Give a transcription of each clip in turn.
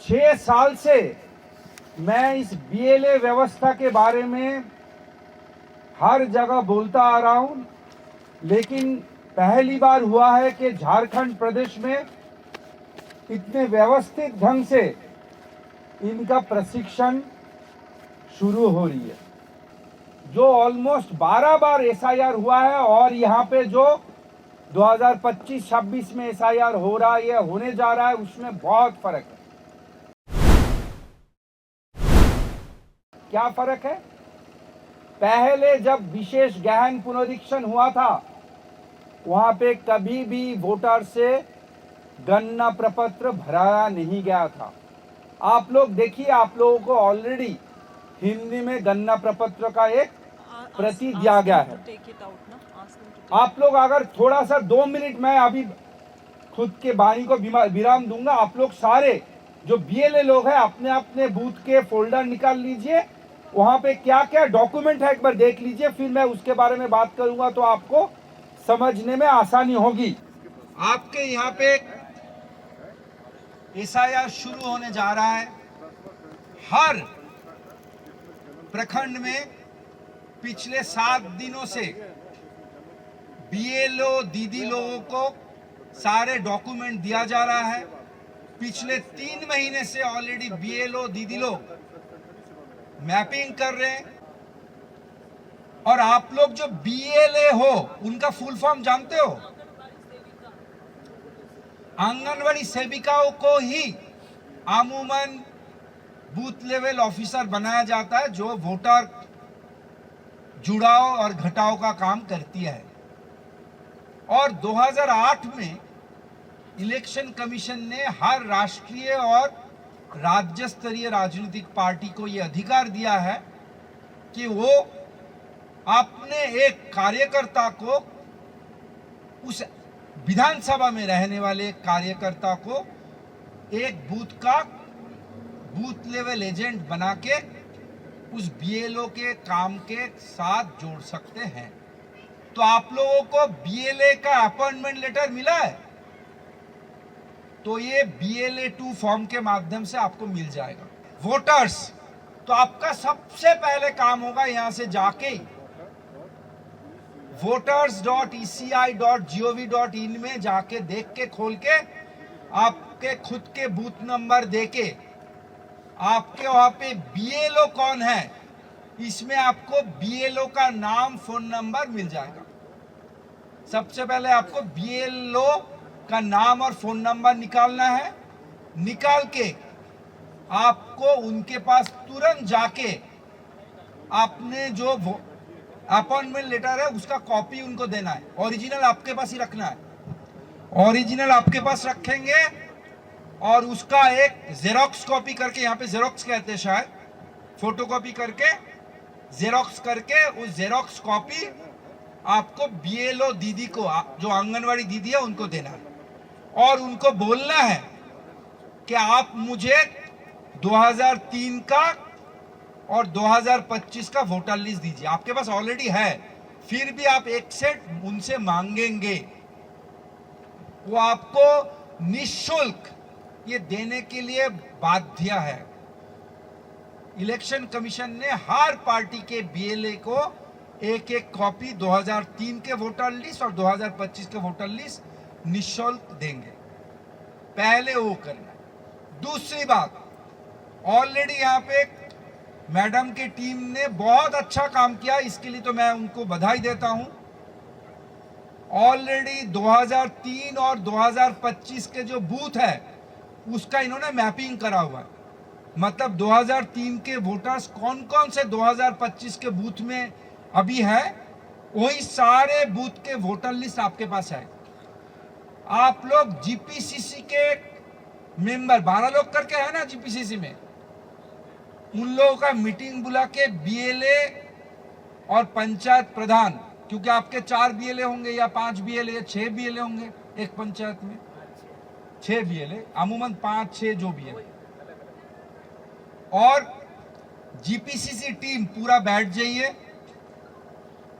6 साल से मैं इस बीएलए व्यवस्था के बारे में हर जगह बोलता आ रहा हूं, लेकिन पहली बार हुआ है कि झारखंड प्रदेश में इतने व्यवस्थित ढंग से इनका प्रशिक्षण शुरू हो रही है। जो ऑलमोस्ट 12 बार एसआईआर हुआ है और यहाँ पे जो 2025-26 में एसआईआर हो रहा है या होने जा रहा है, उसमें बहुत फर्क है। क्या फर्क है? पहले जब विशेष गहन पुनरीक्षण हुआ था, वहां पे कभी भी वोटर से गणना प्रपत्र भराया नहीं गया था। आप लोग देखिए, आप लोगों को ऑलरेडी हिंदी में गणना प्रपत्र का एक प्रति दिया गया है। आप लोग अगर थोड़ा सा 2 मिनट, मैं अभी खुद के वाणी को विराम दूंगा। आप लोग सारे जो बीएलए लोग हैं अपने अपने बूथ के फोल्डर निकाल लीजिए, वहां पे क्या क्या डॉक्यूमेंट है एक बार देख लीजिए, फिर मैं उसके बारे में बात करूंगा तो आपको समझने में आसानी होगी। आपके यहाँ पे एसआईआर शुरू होने जा रहा है। हर प्रखंड में पिछले 7 दिनों से बीएलओ दीदी लोगों को सारे डॉक्यूमेंट दिया जा रहा है। पिछले 3 महीने से ऑलरेडी बीएलओ दीदी लोग मैपिंग कर रहे हैं। और आप लोग जो बीएलए हो, उनका फुल फॉर्म जानते हो? आंगनवाड़ी सेविकाओं को ही अमूमन बूथ लेवल ऑफिसर बनाया जाता है, जो वोटर जुड़ाव और घटाव का काम करती है। और 2008 में इलेक्शन कमीशन ने हर राष्ट्रीय और राज्य स्तरीय राजनीतिक पार्टी को यह अधिकार दिया है कि वो अपने एक कार्यकर्ता को, उस विधानसभा में रहने वाले कार्यकर्ता को, एक बूथ लेवल एजेंट बना के उस बीएलओ के काम के साथ जोड़ सकते हैं। तो आप लोगों को बीएलए का अपॉइंटमेंट लेटर मिला है, तो ये BLA 2 फॉर्म के माध्यम से आपको मिल जाएगा। वोटर्स, तो आपका सबसे पहले काम होगा यहां से जाके voters.eci.gov.in में जाके देख के, खोल के, आपके खुद के बूथ नंबर देके, आपके वहां पे बीएलओ कौन है, इसमें आपको बीएलओ का नाम, फोन नंबर मिल जाएगा। सबसे पहले आपको बीएलओ का नाम और फोन नंबर निकालना है। निकाल के आपको उनके पास तुरंत जाके आपने जो अपॉइंटमेंट लेटर है उसका कॉपी उनको देना है। ओरिजिनल आपके पास ही रखना है। ओरिजिनल आपके पास रखेंगे और उसका एक जेरोक्स कॉपी करके, यहाँ पे जेरोक्स कहते हैं शायद, फोटोकॉपी करके, जेरोक्स करके, उस जेरोक्स कॉपी आपको बीएलओ दीदी को, जो आंगनवाड़ी दीदी है, उनको देना है। और उनको बोलना है कि आप मुझे 2003 का और 2025 का वोटर लिस्ट दीजिए। आपके पास ऑलरेडी है, फिर भी आप एक सेट उनसे मांगेंगे। वो आपको निःशुल्क ये देने के लिए बाध्य है। इलेक्शन कमीशन ने हर पार्टी के बीएलए को एक एक कॉपी 2003 के वोटर लिस्ट और 2025 के वोटर लिस्ट निःशुल्क देंगे। पहले वो करना। दूसरी बात, ऑलरेडी यहाँ पे मैडम की टीम ने बहुत अच्छा काम किया, इसके लिए तो मैं उनको बधाई देता हूं। ऑलरेडी 2003 और 2025 के जो बूथ है उसका इन्होंने मैपिंग करा हुआ है। मतलब 2003 के वोटर्स कौन कौन से 2025 के बूथ में अभी है, वही सारे बूथ के वोटर लिस्ट आपके पास है। आप लोग जीपीसीसी के मेंबर, 12 लोग करके है ना जीपीसीसी में, उन लोगों का मीटिंग बुला के बीएलए और पंचायत प्रधान, क्योंकि आपके 4 बीएलए होंगे या 5 बीएलए या 6 बीएलए होंगे एक पंचायत में, 6 बीएलए, अमूमन 5-6 जो भी है, और जीपीसीसी टीम पूरा बैठ जाइए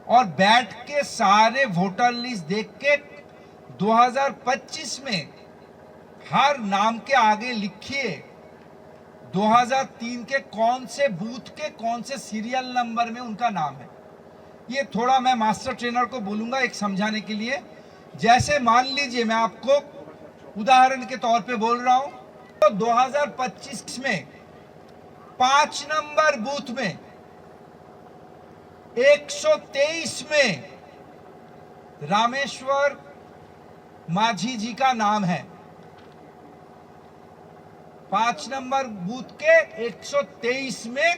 और बैठ के सारे वोटर लिस्ट देख के 2025 में हर नाम के आगे लिखिए 2003 के कौन से बूथ के कौन से सीरियल नंबर में उनका नाम है। ये थोड़ा मैं मास्टर ट्रेनर को बोलूंगा एक समझाने के लिए। जैसे मान लीजिए मैं आपको उदाहरण के तौर पे बोल रहा हूं, तो 2025 में 5 नंबर बूथ में 123 में रामेश्वर माझी जी का नाम है। 5 नंबर बूथ के 123 में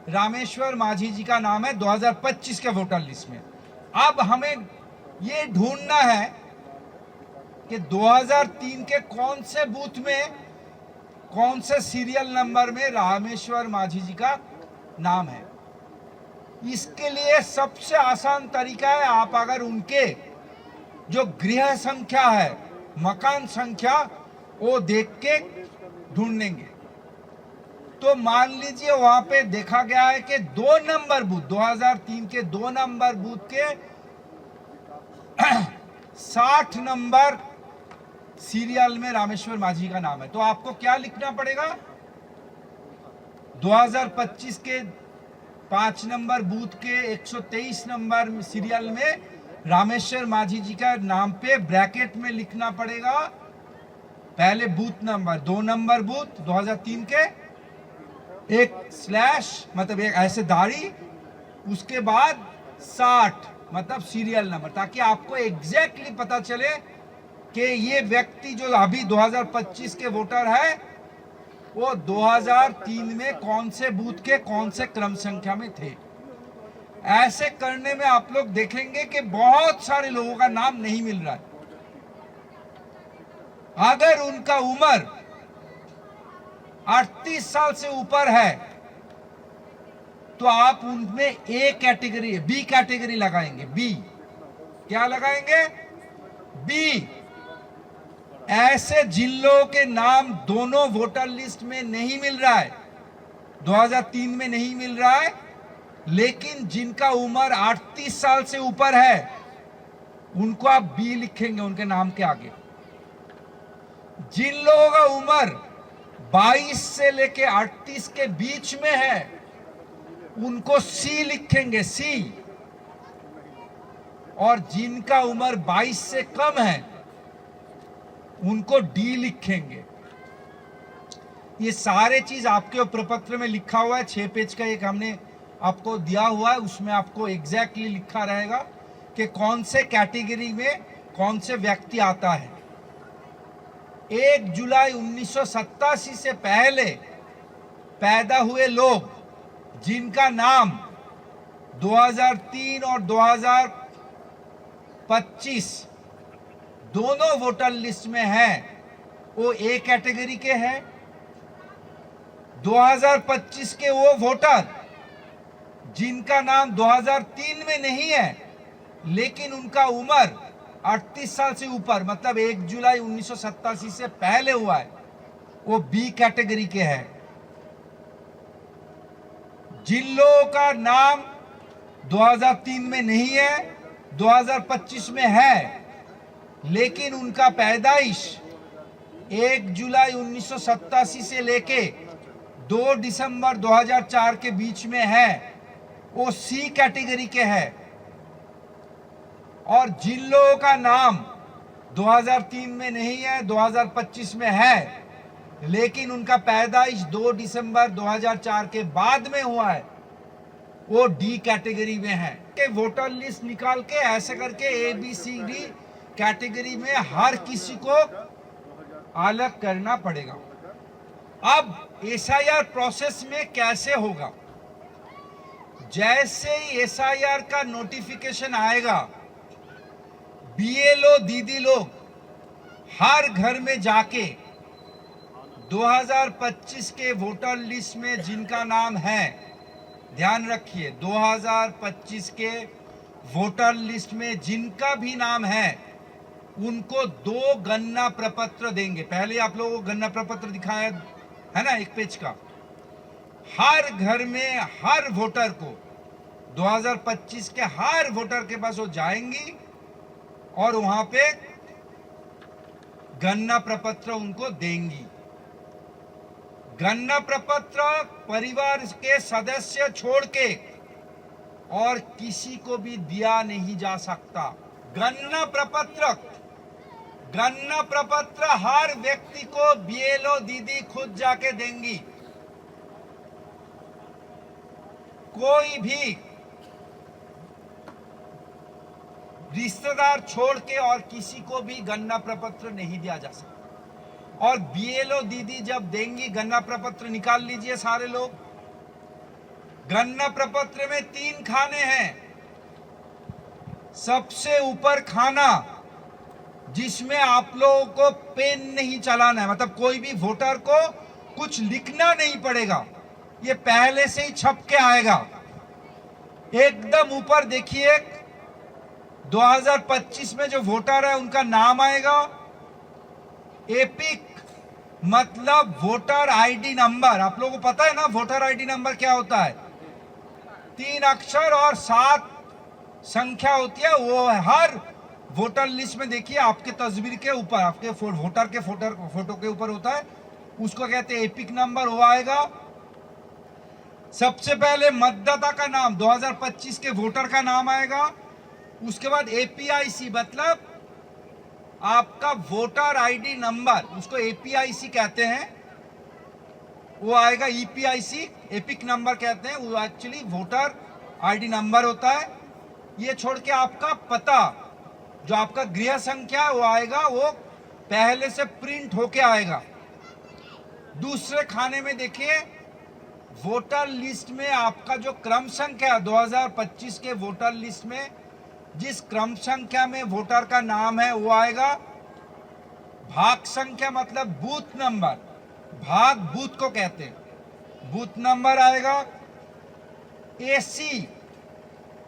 रामेश्वर माझी जी का नाम है 2025 के वोटर लिस्ट में। अब हमें ये ढूंढना है कि 2003 के कौन से बूथ में कौन से सीरियल नंबर में रामेश्वर माझी जी का नाम है। इसके लिए सबसे आसान तरीका है, आप अगर उनके जो गृह संख्या है, मकान संख्या, वो देख के ढूंढेंगे। तो मान लीजिए वहां पे देखा गया है कि 2 नंबर बूथ, 2003 के 2 नंबर बूथ के 60 नंबर सीरियल में रामेश्वर माझी का नाम है। तो आपको क्या लिखना पड़ेगा, 2025 के 5 नंबर बूथ के 123 नंबर सीरियल में रामेश्वर माझी जी का नाम पे ब्रैकेट में लिखना पड़ेगा पहले बूथ नंबर, 2 नंबर बूथ 2003 के, एक स्लैश मतलब एक ऐसे दाढ़ी, उसके बाद 60 मतलब सीरियल नंबर, ताकि आपको एग्जैक्टली पता चले कि ये व्यक्ति जो अभी 2025 के वोटर है वो 2003 में कौन से बूथ के कौन से क्रम संख्या में थे। ऐसे करने में आप लोग देखेंगे कि बहुत सारे लोगों का नाम नहीं मिल रहा है। अगर उनका उम्र 38 साल से ऊपर है तो आप उनमें ए कैटेगरी, बी कैटेगरी लगाएंगे। बी क्या लगाएंगे, बी। ऐसे जिन लोगों के नाम दोनों वोटर लिस्ट में नहीं मिल रहा है, 2003 में नहीं मिल रहा है, लेकिन जिनका उम्र 38 साल से ऊपर है, उनको आप बी लिखेंगे उनके नाम के आगे। जिन लोगों का उम्र 22 से लेके 38 के बीच में है, उनको सी लिखेंगे, सी। और जिनका उम्र 22 से कम है, उनको डी लिखेंगे। ये सारे चीज आपके प्रपत्र में लिखा हुआ है, 6 पेज का एक हमने आपको दिया हुआ है, उसमें आपको एग्जैक्टली लिखा रहेगा कि कौन से कैटेगरी में कौन से व्यक्ति आता है। 1 जुलाई 1987 से पहले पैदा हुए लोग जिनका नाम 2003 और 2025 दोनों वोटर लिस्ट में है, वो ए कैटेगरी के हैं। 2025 के वो वोटर जिनका नाम 2003 में नहीं है, लेकिन उनका उम्र 38 साल से ऊपर मतलब 1 जुलाई 1987 से पहले हुआ है, वो बी कैटेगरी के हैं। जिन लोगों का नाम 2003 में नहीं है, 2025 में है, लेकिन उनका पैदाइश 1 जुलाई 1987 से लेके 2 दिसंबर 2004 के बीच में है, वो सी कैटेगरी के है। और जिन लोगों का नाम 2003 में नहीं है, 2025 में है, लेकिन उनका पैदाइश 2 दिसंबर 2004 के बाद में हुआ है, वो डी कैटेगरी में है। के वोटर लिस्ट निकाल के ऐसे करके A B C D category में हर किसी को अलग करना पड़ेगा। अब एसआईआर प्रोसेस में कैसे होगा, जैसे ही एसआईआर का नोटिफिकेशन आएगा, बीएलओ दीदी लोग हर घर में जाके 2025 के वोटर लिस्ट में जिनका नाम है, ध्यान रखिए 2025 के वोटर लिस्ट में जिनका भी नाम है, उनको 2 गणना प्रपत्र देंगे। पहले आप लोगों को गणना प्रपत्र दिखाया है ना, 1 पेज का। हर घर में हर वोटर को 2025 के हर वोटर के पास वो जाएंगी और वहां पे गणना प्रपत्र उनको देंगी। गणना प्रपत्र परिवार के सदस्य छोड़ के और किसी को भी दिया नहीं जा सकता। गणना प्रपत्र हर व्यक्ति को बीएलओ दीदी खुद जाके देंगी। कोई भी रिश्तेदार छोड़ के और किसी को भी गणना प्रपत्र नहीं दिया जा सकता। और बीएलओ दीदी जब देंगी, गणना प्रपत्र निकाल लीजिए सारे लोग। गणना प्रपत्र में 3 खाने हैं। सबसे ऊपर खाना जिसमें आप लोगों को पेन नहीं चलाना है, मतलब कोई भी वोटर को कुछ लिखना नहीं पड़ेगा, ये पहले से ही छप के आएगा। एकदम ऊपर देखिए 2025 में जो वोटर है उनका नाम आएगा। एपिक मतलब वोटर आईडी नंबर। आप लोगों को पता है ना वोटर आईडी नंबर क्या होता है? 3 अक्षर और 7 संख्या होती है। वो हर वोटर लिस्ट में देखिए आपके तस्वीर के ऊपर, आपके वोटर के फोटो के ऊपर होता है, उसको कहते हैं एपिक नंबर। वो आएगा। सबसे पहले मतदाता का नाम, 2025 के वोटर का नाम आएगा। उसके बाद एपीआईसी मतलब आपका वोटर आईडी नंबर, उसको एपीआईसी कहते हैं, वो आएगा। ईपीआईसी एपिक नंबर कहते हैं, वो एक्चुअली वोटर आईडी नंबर होता है। ये छोड़ के आपका पता, जो आपका गृह संख्या है वो आएगा, वो पहले से प्रिंट होके आएगा। दूसरे खाने में देखिए वोटर लिस्ट में आपका जो क्रम संख्या 2025 के वोटर लिस्ट में जिस क्रम संख्या में वोटर का नाम है वो आएगा। भाग संख्या मतलब बूथ नंबर, भाग बूथ को कहते हैं, बूथ नंबर आएगा।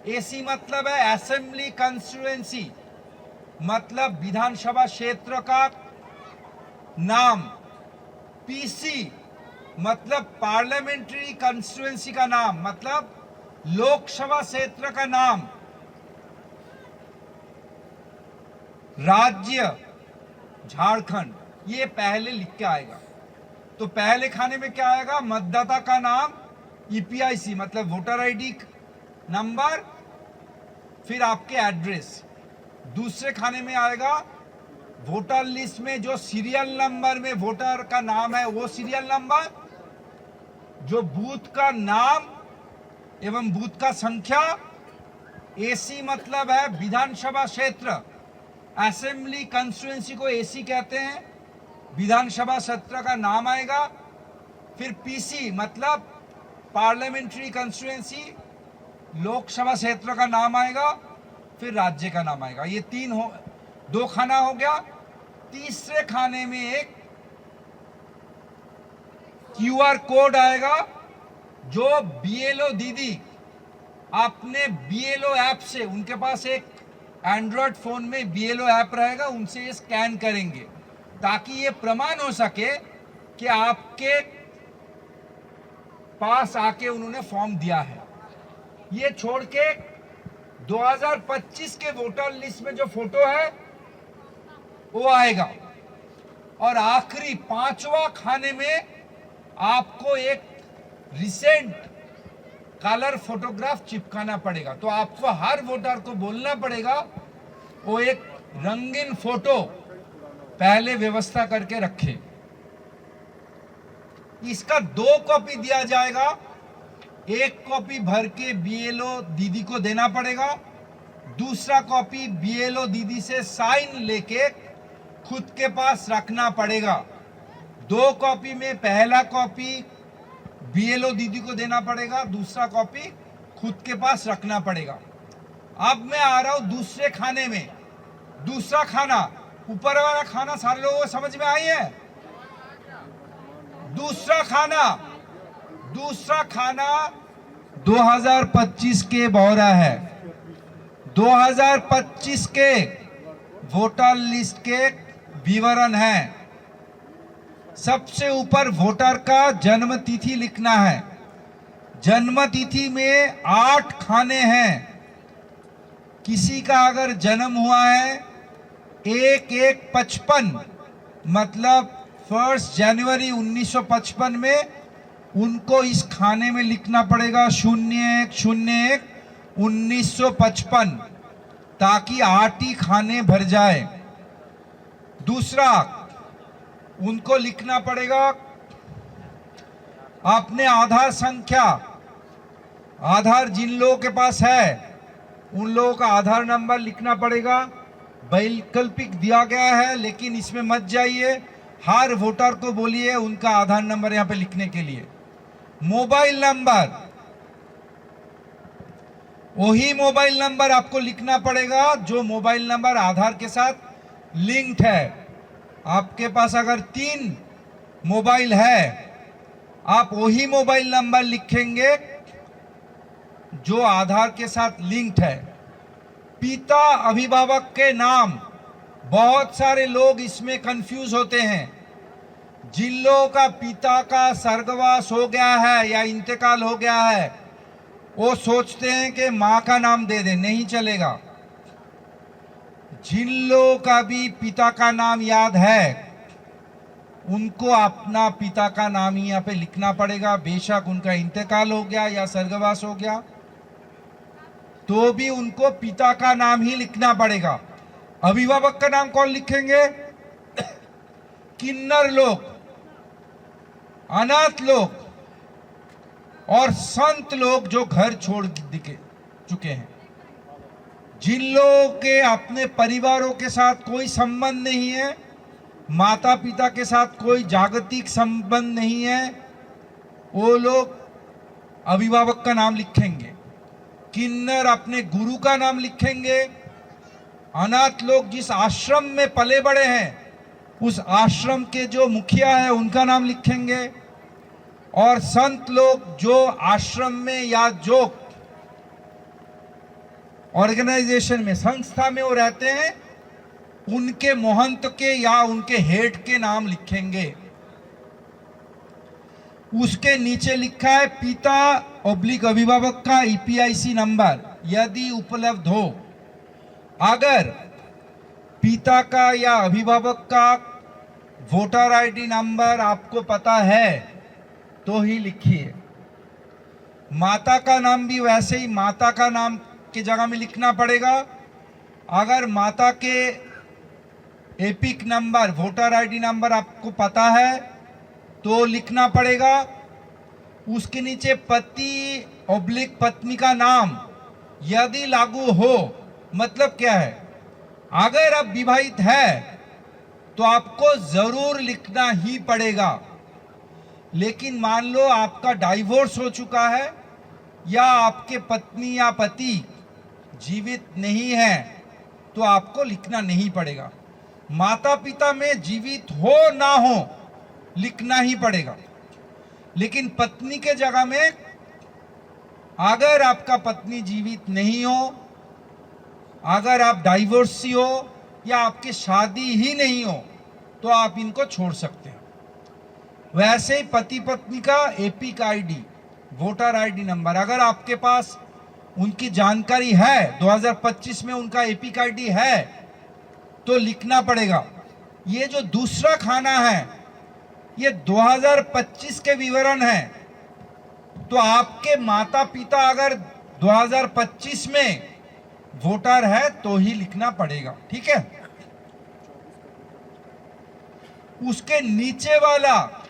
एसी मतलब है असेंबली कंस्टिट्यूएंसी, मतलब विधानसभा क्षेत्र का नाम। पीसी मतलब पार्लियामेंट्री कंस्टिट्यूएंसी का नाम, मतलब लोकसभा क्षेत्र का नाम। राज्य झारखंड, ये पहले लिख के आएगा। तो पहले खाने में क्या आएगा? मतदाता का नाम, ईपीआईसी मतलब वोटर आईडी नंबर, फिर आपके एड्रेस। दूसरे खाने में आएगा वोटर लिस्ट में जो सीरियल नंबर में वोटर का नाम है वो सीरियल नंबर, जो बूथ का नाम एवं बूथ का संख्या। एसी मतलब है विधानसभा क्षेत्र, असेंबली कंस्टिट्यूएंसी को एसी कहते हैं, विधानसभा क्षेत्र का नाम आएगा। फिर पीसी मतलब पार्लियामेंट्री कंस्टिट्यूएंसी, लोकसभा क्षेत्र का नाम आएगा, फिर राज्य का नाम आएगा। ये 2 खाना हो गया। तीसरे खाने में एक क्यूआर कोड आएगा, जो बीएलओ दीदी अपने बीएलओ ऐप से, उनके पास एक एंड्रॉयड फोन में बीएलओ ऐप रहेगा, उनसे ये स्कैन करेंगे ताकि ये प्रमाण हो सके कि आपके पास आके उन्होंने फॉर्म दिया है। ये छोड़ के 2025 के वोटर लिस्ट में जो फोटो है वो आएगा। और आखिरी 5वां खाने में आपको एक रिसेंट कलर फोटोग्राफ चिपकाना पड़ेगा। तो आपको हर वोटर को बोलना पड़ेगा वो एक रंगीन फोटो पहले व्यवस्था करके रखे। इसका 2 कॉपी दिया जाएगा। एक कॉपी भर के बीएलओ दीदी को देना पड़ेगा, दूसरा कॉपी बीएलओ दीदी से साइन लेके खुद के पास रखना पड़ेगा। 2 कॉपी में पहला कॉपी बीएलओ दीदी को देना पड़ेगा, दूसरा कॉपी खुद के पास रखना पड़ेगा। अब मैं आ रहा हूं दूसरे खाने में। दूसरा खाना, ऊपर वाला खाना सारे लोगों को समझ में आई है? दूसरा खाना 2025 के बौरा है। 2025 के वोटर लिस्ट के विवरण है। सबसे ऊपर वोटर का जन्म तिथि लिखना है। जन्म तिथि में 8 खाने हैं। किसी का अगर जन्म हुआ है 1/1/55 मतलब 1 जनवरी 1955 में उनको इस खाने में लिखना पड़ेगा 01/01/1955, ताकि 8 ही खाने भर जाए। दूसरा, उनको लिखना पड़ेगा अपने आधार संख्या, आधार जिन लोगों के पास है उन लोगों का आधार नंबर लिखना पड़ेगा। वैकल्पिक दिया गया है, लेकिन इसमें मत जाइए। हर वोटर को बोलिए उनका आधार नंबर यहां पे लिखने के लिए। मोबाइल नंबर, वही मोबाइल नंबर आपको लिखना पड़ेगा जो मोबाइल नंबर आधार के साथ लिंक्ड है। आपके पास अगर 3 मोबाइल है, आप वही मोबाइल नंबर लिखेंगे जो आधार के साथ लिंक्ड है। पिता अभिभावक के नाम, बहुत सारे लोग इसमें कंफ्यूज होते हैं। जिन लोगों का पिता का स्वर्गवास हो गया है या इंतकाल हो गया है, वो सोचते हैं कि मां का नाम दे दें, नहीं चलेगा। जिन लोगों का भी पिता का नाम याद है उनको अपना पिता का नाम ही यहाँ पे लिखना पड़ेगा। बेशक उनका इंतकाल हो गया या स्वर्गवास हो गया तो भी उनको पिता का नाम ही लिखना पड़ेगा। अभिभावक का नाम कौन लिखेंगे? किन्नर लोग, अनाथ लोग और संत लोग जो घर छोड़ चुके हैं। जिन लोगों के अपने परिवारों के साथ कोई संबंध नहीं है, माता पिता के साथ कोई जागतिक संबंध नहीं है, वो लोग अभिभावक का नाम लिखेंगे। किन्नर अपने गुरु का नाम लिखेंगे। अनाथ लोग जिस आश्रम में पले बड़े हैं उस आश्रम के जो मुखिया है उनका नाम लिखेंगे। और संत लोग जो आश्रम में या जो ऑर्गेनाइजेशन में, संस्था में वो रहते हैं, उनके महंत के या उनके हेड के नाम लिखेंगे। उसके नीचे लिखा है पिता ऑब्लिक अभिभावक का ईपीआईसी नंबर यदि उपलब्ध हो। अगर पिता का या अभिभावक का वोटर आईडी नंबर आपको पता है तो ही लिखिए। माता का नाम भी वैसे ही माता का नाम की जगह में लिखना पड़ेगा। अगर माता के epic number, voter ID number आपको पता है तो लिखना पड़ेगा। उसके नीचे पति ऑब्लिक पत्नी का नाम यदि लागू हो, मतलब क्या है? अगर आप विवाहित है तो आपको जरूर लिखना ही पड़ेगा। लेकिन मान लो आपका डाइवोर्स हो चुका है या आपके पत्नी या पति जीवित नहीं है तो आपको लिखना नहीं पड़ेगा। माता पिता में जीवित हो ना हो लिखना ही पड़ेगा। लेकिन पत्नी के जगह में अगर आपका पत्नी जीवित नहीं हो, अगर आप डाइवोर्सी हो या आपकी शादी ही नहीं हो तो आप इनको छोड़ सकते हैं। वैसे ही पति पत्नी का epic ID, voter ID number, अगर आपके पास उनकी जानकारी है, 2025 में उनका एपिक आईडी है तो लिखना पड़ेगा। ये जो दूसरा खाना है ये 2025 के विवरण है। तो आपके माता पिता अगर 2025 में वोटर है तो ही लिखना पड़ेगा, ठीक है। उसके नीचे वाला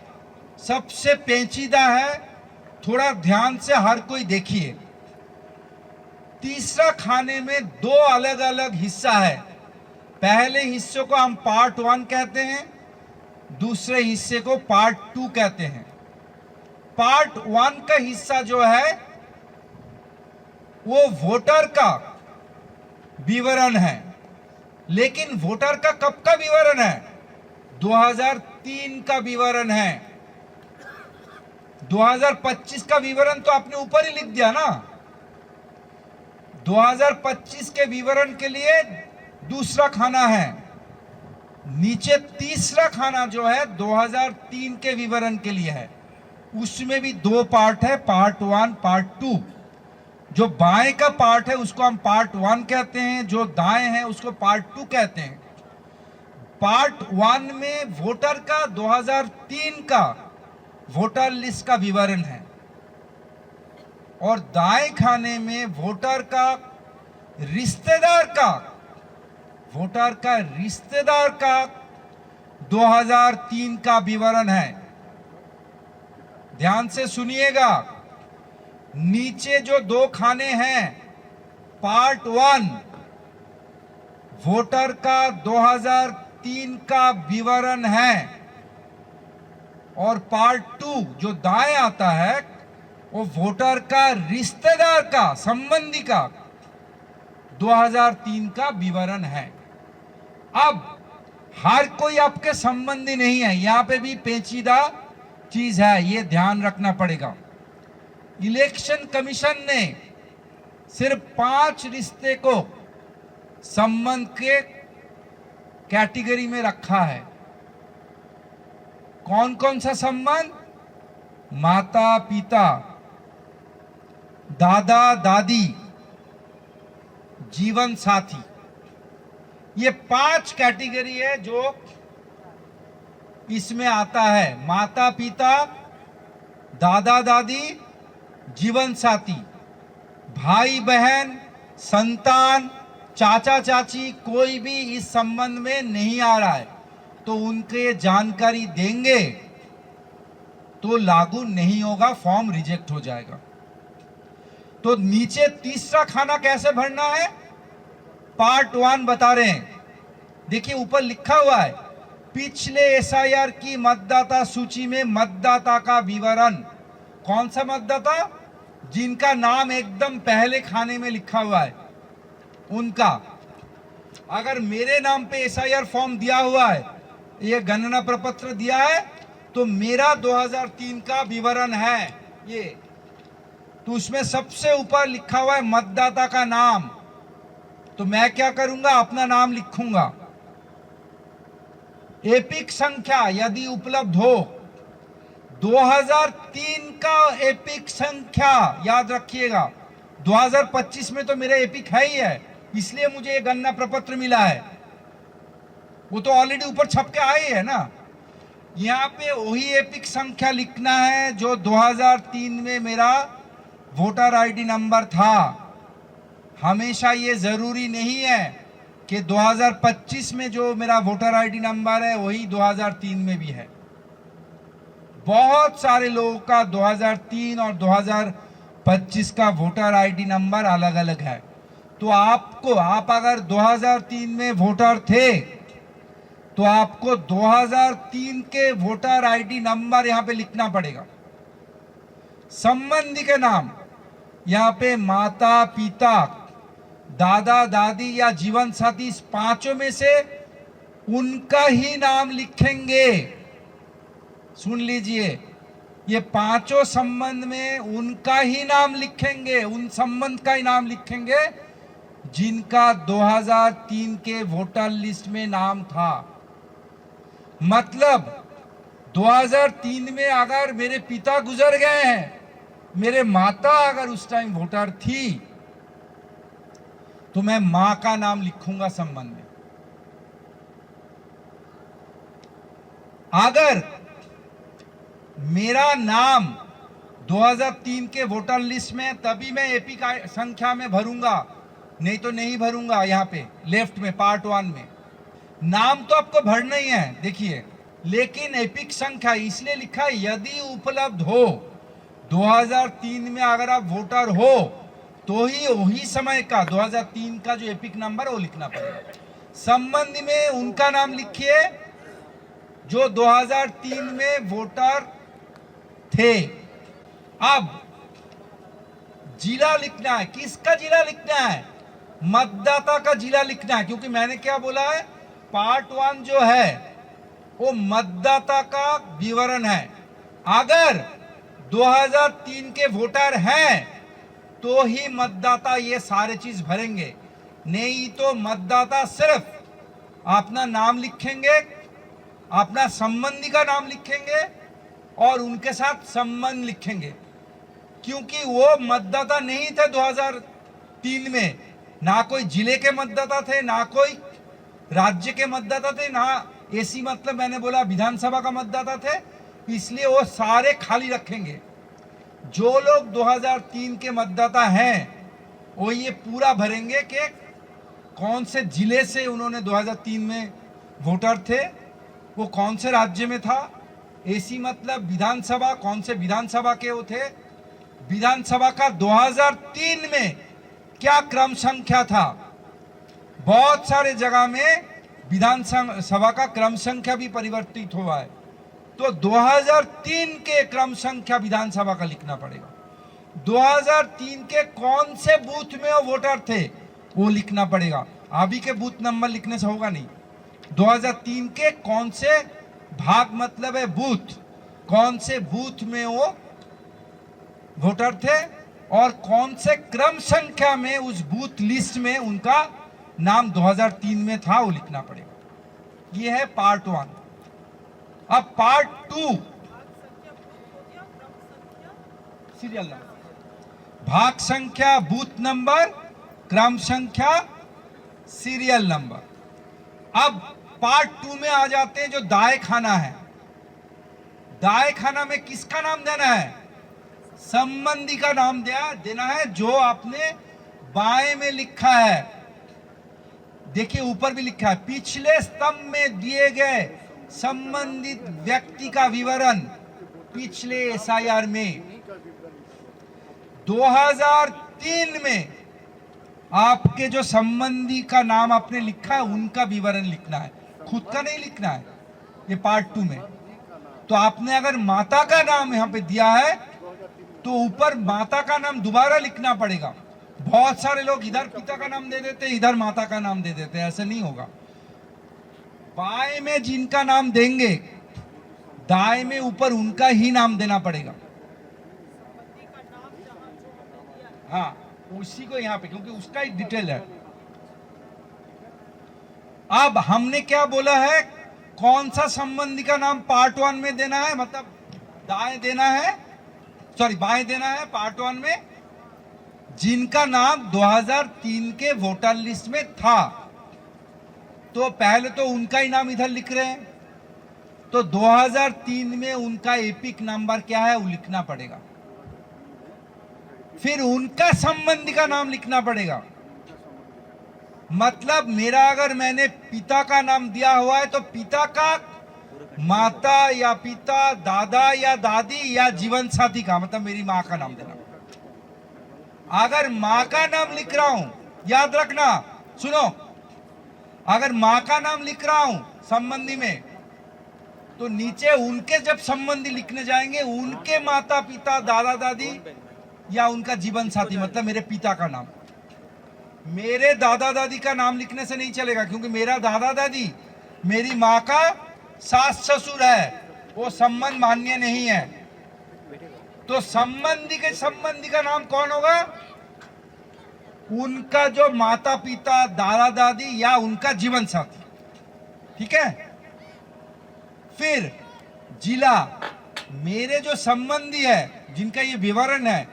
सबसे पेचीदा है, थोड़ा ध्यान से हर कोई देखिए। तीसरा खाने में 2 अलग अलग हिस्सा है। पहले हिस्से को हम पार्ट 1 कहते हैं, दूसरे हिस्से को पार्ट 2 कहते हैं। पार्ट 1 का हिस्सा जो है वो वोटर का विवरण है। लेकिन वोटर का कब का विवरण है? 2003 का विवरण है। 2025 का विवरण तो आपने ऊपर ही लिख दिया ना। 2025 के विवरण के लिए दूसरा खाना है। नीचे तीसरा खाना जो है 2003 के विवरण के लिए है। उसमें भी 2 पार्ट है, पार्ट 1 पार्ट 2। जो बाएं का पार्ट है उसको हम पार्ट 1 कहते हैं, जो दाएं है उसको पार्ट 2 कहते हैं। पार्ट 1 में वोटर का 2003 का वोटर लिस्ट का विवरण है और दाएं खाने में वोटर का रिश्तेदार का 2003 का विवरण है। ध्यान से सुनिएगा, नीचे जो दो खाने हैं, पार्ट 1 वोटर का 2003 का विवरण है और पार्ट 2 जो दाएं आता है वो वोटर का रिश्तेदार का, संबंधी का 2003 का विवरण है। अब हर कोई आपके संबंधी नहीं है, यहां पे भी पेचीदा चीज है, ये ध्यान रखना पड़ेगा। इलेक्शन कमीशन ने सिर्फ 5 रिश्ते को संबंध के कैटेगरी में रखा है। कौन कौन सा संबंध? माता पिता, दादा दादी, जीवन साथी, ये 5 कैटेगरी है जो इसमें आता है। माता पिता, दादा दादी, जीवन साथी, भाई बहन, संतान, चाचा चाची, कोई भी इस संबंध में नहीं आ रहा है तो उनके जानकारी देंगे तो लागू नहीं होगा, फॉर्म रिजेक्ट हो जाएगा। तो नीचे तीसरा खाना कैसे भरना है, पार्ट 1 बता रहे हैं। देखिए ऊपर लिखा हुआ है, पिछले एसआईआर की मतदाता सूची में मतदाता का विवरण। कौन सा मतदाता? जिनका नाम एकदम पहले खाने में लिखा हुआ है उनका। अगर मेरे नाम पे एसआईआर फॉर्म दिया हुआ है, ये गणना प्रपत्र दिया है, तो मेरा 2003 का विवरण है ये, तो उसमें सबसे ऊपर लिखा हुआ है मतदाता का नाम। तो मैं क्या करूंगा, अपना नाम लिखूंगा। एपिक संख्या यदि उपलब्ध हो, 2003 का एपिक संख्या याद रखिएगा। 2025 में तो मेरा एपिक है ही है, इसलिए मुझे ये गणना प्रपत्र मिला है, वो तो ऑलरेडी ऊपर छप के आए है ना। यहाँ पे वही एपिक संख्या लिखना है जो 2003 में मेरा वोटर आईडी नंबर था। हमेशा ये जरूरी नहीं है कि 2025 में जो मेरा वोटर आईडी नंबर है वही 2003 में भी है। बहुत सारे लोगों का 2003 और 2025 का वोटर आईडी नंबर अलग अलग है। तो आप अगर 2003 में वोटर थे तो आपको 2003 के वोटर आईडी नंबर यहां पे लिखना पड़ेगा। संबंधी के नाम यहां पे माता पिता, दादा दादी या जीवन साथी, इस 5 में से उनका ही नाम लिखेंगे। सुन लीजिए, ये 5 संबंध में उनका ही नाम लिखेंगे, उन संबंध का ही नाम लिखेंगे जिनका 2003 के वोटर लिस्ट में नाम था। मतलब 2003 में अगर मेरे पिता गुजर गए हैं, मेरे माता अगर उस टाइम वोटर थी, तो मैं मां का नाम लिखूंगा संबंध में। अगर मेरा नाम 2003 के वोटर लिस्ट में, तभी मैं एपिक संख्या में भरूंगा, नहीं तो नहीं भरूंगा। यहां पे लेफ्ट में पार्ट 1 में नाम तो आपको भरना ही है, देखिए, लेकिन एपिक संख्या इसलिए लिखा है यदि उपलब्ध हो। 2003 में अगर आप वोटर हो तो ही वही समय का 2003 का जो एपिक नंबर है वो लिखना पड़ेगा। संबंधी में उनका नाम लिखिए जो 2003 में वोटर थे। अब जिला लिखना है। किसका जिला लिखना है? मतदाता का जिला लिखना है, क्योंकि मैंने क्या बोला है, पार्ट 1 जो है वो मतदाता का विवरण है। अगर 2003 के वोटर हैं तो ही मतदाता ये सारे चीज भरेंगे, नहीं तो मतदाता सिर्फ अपना नाम लिखेंगे, अपना संबंधी का नाम लिखेंगे और उनके साथ संबंध लिखेंगे, क्योंकि वो मतदाता नहीं थे 2003 में। ना कोई जिले के मतदाता थे, ना कोई राज्य के मतदाता थे ना, एसी मतलब मैंने बोला विधानसभा का मतदाता थे, इसलिए वो सारे खाली रखेंगे। जो लोग 2003 के मतदाता हैं वो ये पूरा भरेंगे कि कौन से जिले से उन्होंने 2003 में वोटर थे, वो कौन से राज्य में था। एसी मतलब विधानसभा, कौन से विधानसभा के वो थे, विधानसभा का 2003 में क्या क्रम संख्या था। बहुत सारे जगह में विधानसभा का क्रम संख्या भी परिवर्तित हुआ है, तो 2003 के क्रम संख्या विधानसभा का लिखना पड़ेगा। 2003 के कौन से बूथ में वो वोटर थे वो लिखना पड़ेगा। अभी के बूथ नंबर लिखने से होगा नहीं। 2003 के कौन से भाग मतलब है बूथ, कौन से बूथ में वो वोटर थे और कौन से क्रम संख्या में उस बूथ लिस्ट में उनका नाम 2003 में था वो लिखना पड़ेगा। ये है पार्ट 1। अब पार्ट 2, सीरियल नंबर, भाग संख्या, बूथ नंबर, क्रम संख्या, सीरियल नंबर। अब पार्ट 2 में आ जाते हैं जो दाएं खाना है। दाएं खाना में किसका नाम देना है, संबंधी का नाम देना है, जो आपने बाएं में लिखा है। देखिए ऊपर भी लिखा है, पिछले स्तंभ में दिए गए संबंधित व्यक्ति का विवरण पिछले एसआईआर में 2003 में आपके जो संबंधी का नाम आपने लिखा है उनका विवरण लिखना है, खुद का नहीं लिखना है। ये पार्ट 2 में। तो आपने अगर माता का नाम यहां पे दिया है तो ऊपर माता का नाम दोबारा लिखना पड़ेगा। बहुत सारे लोग इधर पिता का नाम दे देते, इधर माता का नाम दे देते, ऐसे नहीं होगा। बाएं में जिनका नाम देंगे दाएं में ऊपर उनका ही नाम देना पड़ेगा। हाँ, उसी को यहां पे, क्योंकि उसका ही डिटेल है। अब हमने क्या बोला है, कौन सा संबंधी का नाम पार्ट 1 में देना है, मतलब दाएं देना है, सॉरी बाएं देना है पार्ट 1 में, जिनका नाम 2003 के वोटर लिस्ट में था। तो पहले तो उनका ही नाम इधर लिख रहे हैं, तो 2003 में उनका एपिक नंबर क्या है वो लिखना पड़ेगा। फिर उनका संबंधी का नाम लिखना पड़ेगा। मतलब मेरा अगर मैंने पिता का नाम दिया हुआ है तो पिता का, माता या पिता, दादा या दादी या जीवन साथी का, मतलब मेरी मां का नाम देना। अगर मां का नाम लिख रहा हूं, याद रखना, सुनो, अगर मां का नाम लिख रहा हूं संबंधी में, तो नीचे उनके जब संबंधी लिखने जाएंगे उनके माता पिता, दादा दादी या उनका जीवन साथी, मतलब मेरे पिता का नाम। मेरे दादा दादी का नाम लिखने से नहीं चलेगा, क्योंकि मेरा दादा दादी मेरी मां का सास ससुर है, वो संबंध मान्य नहीं है। तो संबंधी के संबंधी का नाम कौन होगा, उनका जो माता पिता, दादा दादी या उनका जीवन साथी। ठीक है। फिर जिला, मेरे जो संबंधी है जिनका ये विवरण है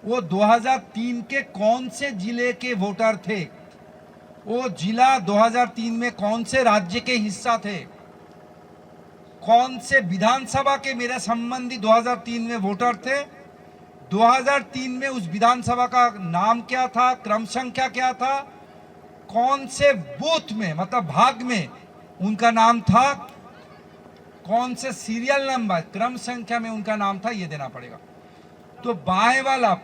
वो 2003 के कौन से जिले के वोटर थे, वो जिला 2003 में कौन से राज्य के हिस्सा थे, कौन से विधानसभा के मेरे संबंधी 2003 में वोटर थे, 2003 में उस विधानसभा का नाम क्या था, क्रम संख्या क्या था, कौन से बूथ में मतलब भाग में उनका नाम था, कौन से सीरियल नंबर क्रम संख्या में उनका नाम था, ये देना पड़ेगा। तो बाएं वाला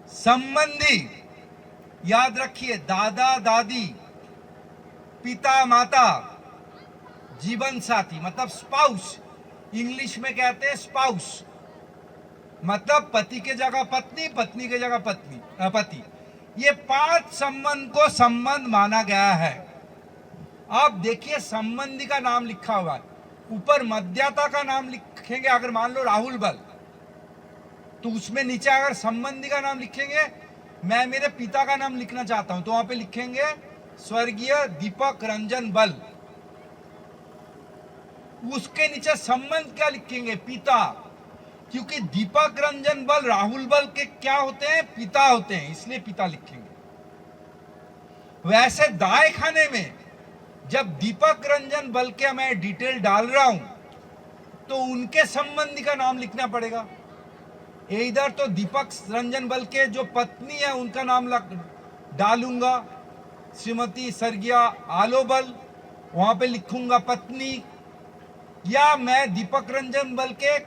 संबंधी याद रखिए, दादा दादी, पिता माता, जीवन साथी मतलब स्पाउस, इंग्लिश में कहते हैं स्पाउस, मतलब पति के जगह पत्नी, पत्नी के जगह पति। ये 5 संबंध को संबंध माना गया है। अब देखिए संबंधी का नाम लिखा हुआ है, ऊपर मध्यता का नाम लिखेंगे। अगर मान लो राहुल बल, तो उसमें नीचे अगर संबंधी का नाम लिखेंगे, मैं मेरे पिता का नाम लिखना चाहता हूं तो वहां पे लिखेंगे स्वर्गीय दीपक रंजन बल। उसके नीचे संबंध क्या लिखेंगे, पिता। क्योंकि दीपक रंजन बल राहुल बल के क्या होते हैं, पिता होते हैं, इसलिए पिता लिखेंगे। वैसे दाएं खाने में जब दीपक रंजन बल के मैं डिटेल डाल रहा हूं तो उनके संबंधी का नाम लिखना पड़ेगा। इधर तो दीपक रंजन बल के जो पत्नी है उनका नाम डालूंगा, श्रीमती स्वर्गीय आलो बल, वहां पे लिखूंगा पत्नी, या मैं दीपक रंजन बल के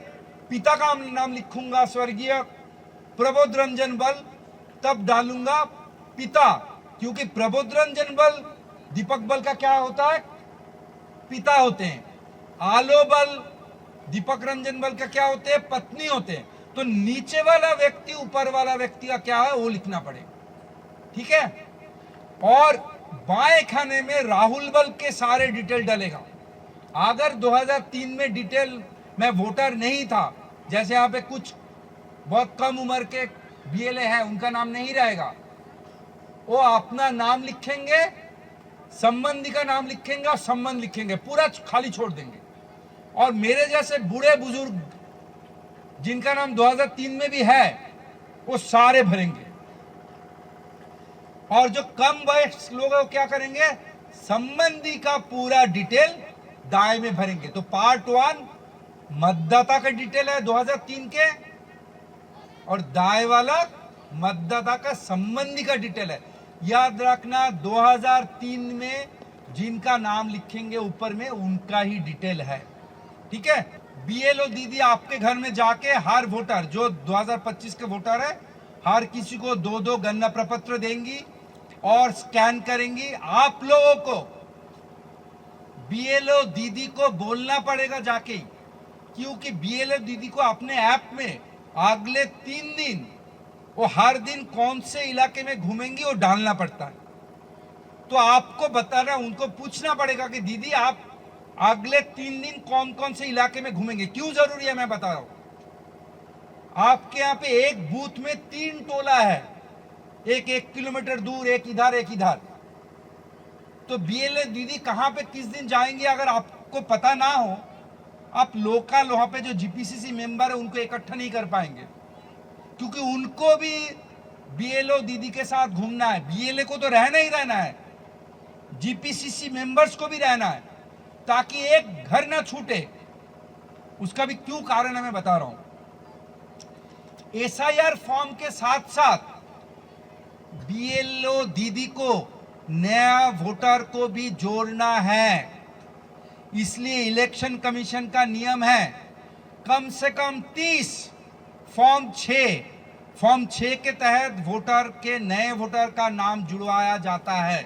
पिता का नाम लिखूंगा स्वर्गीय प्रबोध रंजन बल, तब डालूंगा पिता, क्योंकि प्रबोध रंजन बल दीपक बल का क्या होता है, पिता होते हैं। आलो बल दीपक रंजन बल का क्या होते हैं, पत्नी होते हैं। तो नीचे वाला व्यक्ति ऊपर वाला व्यक्ति का क्या है वो लिखना पड़ेगा, ठीक है। और बाएं खाने में राहुल बल के सारे डिटेल डलेगा। अगर 2003 में डिटेल में वोटर नहीं था, जैसे यहाँ पे कुछ बहुत कम उम्र के बीएलए हैं, उनका नाम नहीं रहेगा, वो अपना नाम लिखेंगे, संबंधी का नाम लिखेंगे और संबंध लिखेंगे, पूरा खाली छोड़ देंगे। और मेरे जैसे बूढ़े बुजुर्ग जिनका नाम 2003 में भी है वो सारे भरेंगे। और जो कम वयस्क लोग हैं वो क्या करेंगे, संबंधी का पूरा डिटेल दाएं में भरेंगे। तो पार्ट 1 मतदाता का डिटेल है 2003 के, और दाएं वाला मतदाता का संबंधी का डिटेल है। याद रखना 2003 में जिनका नाम लिखेंगे ऊपर में उनका ही डिटेल है, ठीक है। बीएलओ दीदी आपके घर में जाके हर वोटर जो 2025 के वोटर है, हर किसी को 2-2 गणना प्रपत्र देंगी और स्कैन करेंगी। आप लोगों को बीएलओ दीदी को बोलना पड़ेगा जाके, क्योंकि बीएलओ दीदी को अपने ऐप में अगले 3 दिन वो हर दिन कौन से इलाके में घूमेंगी वो डालना पड़ता है। तो आपको बताना, उनको पूछना पड़ेगा कि दीदी आप अगले 3 दिन कौन कौन से इलाके में घूमेंगे। क्यों जरूरी है मैं बता रहा हूं। आपके यहाँ पे एक बूथ में 3 टोला है, एक 1 किलोमीटर दूर, एक इधर एक इधर। तो बीएलए दीदी कहां पे किस दिन जाएंगे अगर आपको पता ना हो, आप लोकल वहां पे जो जीपीसीसी मेंबर है उनको इकट्ठा नहीं कर पाएंगे, क्योंकि उनको भी बीएलओ दीदी के साथ घूमना है। बीएलए को तो रहना ही रहना है, जीपीसीसी मेंबर्स को भी रहना है, ताकि एक घर ना छूटे। उसका भी क्यों कारण है मैं बता रहा हूं। एसआईआर फॉर्म के साथ साथ बीएलओ दीदी को नया वोटर को भी जोड़ना है। इसलिए इलेक्शन कमीशन का नियम है कम से कम 30 फॉर्म 6 के तहत वोटर के नए वोटर का नाम जुड़वाया जाता है।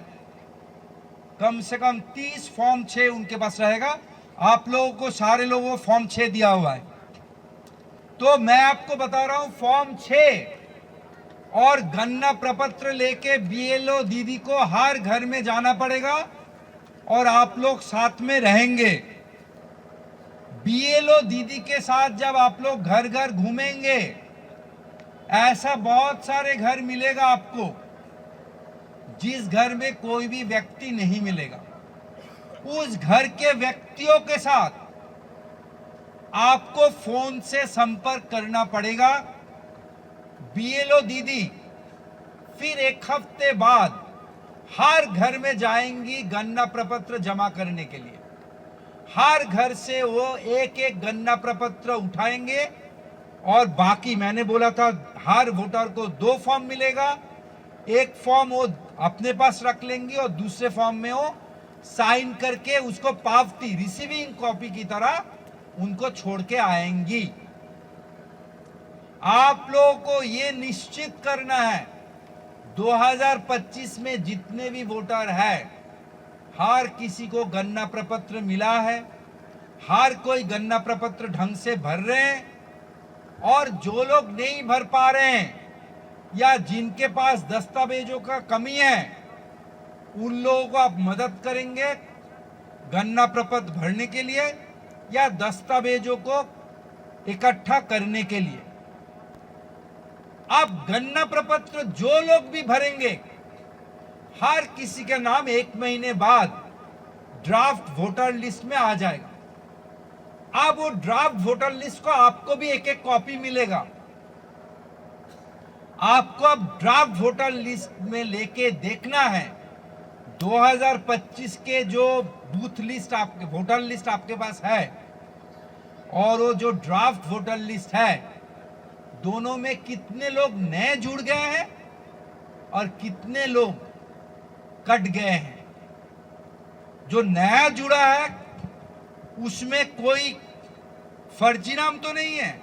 कम से कम 30 फॉर्म 6 उनके पास रहेगा। आप लोगों को सारे लोगों को फॉर्म 6 दिया हुआ है। तो मैं आपको बता रहा हूं फॉर्म 6 और गणना प्रपत्र लेके बीएलओ दीदी को हर घर में जाना पड़ेगा और आप लोग साथ में रहेंगे। बीएलओ दीदी के साथ जब आप लोग घर घर घूमेंगे, ऐसा बहुत सारे घर मिलेगा आपको जिस घर में कोई भी व्यक्ति नहीं मिलेगा। उस घर के व्यक्तियों के साथ आपको फोन से संपर्क करना पड़ेगा। बीएलओ दीदी फिर 1 हफ्ते बाद हर घर में जाएंगी गणना प्रपत्र जमा करने के लिए। हर घर से वो एक एक गणना प्रपत्र उठाएंगे और बाकी मैंने बोला था हर वोटर को 2 फॉर्म मिलेगा। एक फॉर्म वो अपने पास रख लेंगी और दूसरे फॉर्म में वो साइन करके उसको पावती रिसीविंग कॉपी की तरह उनको छोड़ के आएंगी। आप लोगों को ये निश्चित करना है 2025 में जितने भी वोटर है हर किसी को गणना प्रपत्र मिला है, हर कोई गणना प्रपत्र ढंग से भर रहे हैं, और जो लोग नहीं भर पा रहे हैं या जिनके पास दस्तावेजों का कमी है उन लोगों को आप मदद करेंगे गणना प्रपत्र भरने के लिए या दस्तावेजों को इकट्ठा करने के लिए। आप गणना प्रपत्र जो लोग भी भरेंगे हर किसी का नाम 1 महीने बाद ड्राफ्ट वोटर लिस्ट में आ जाएगा। अब वो ड्राफ्ट वोटर लिस्ट को आपको भी एक एक कॉपी मिलेगा। आपको अब ड्राफ्ट वोटर लिस्ट में लेके देखना है 2025 के जो बूथ लिस्ट आपके वोटर लिस्ट आपके पास है और वो जो ड्राफ्ट वोटर लिस्ट है, दोनों में कितने लोग नए जुड़ गए हैं और कितने लोग कट गए हैं। जो नया जुड़ा है उसमें कोई फर्जी नाम तो नहीं है,